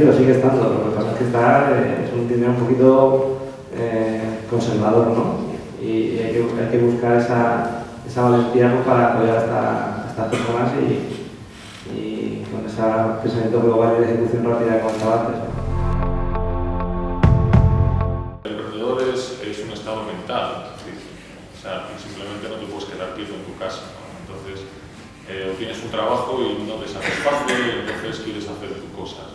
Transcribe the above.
parecido, sigue estando. Lo que pasa es que es un dinero un poquito conservador, ¿no? Y hay que buscar esa valentía pues, para apoyar a estas personas y con ese pensamiento global y de ejecución rápida que comentaba antes. El emprendedor es un estado mental, es decir, o sea, simplemente no te puedes quedar quieto en tu casa, ¿no? Entonces, o tienes un trabajo y no te satisface, y entonces quieres hacer tus cosas.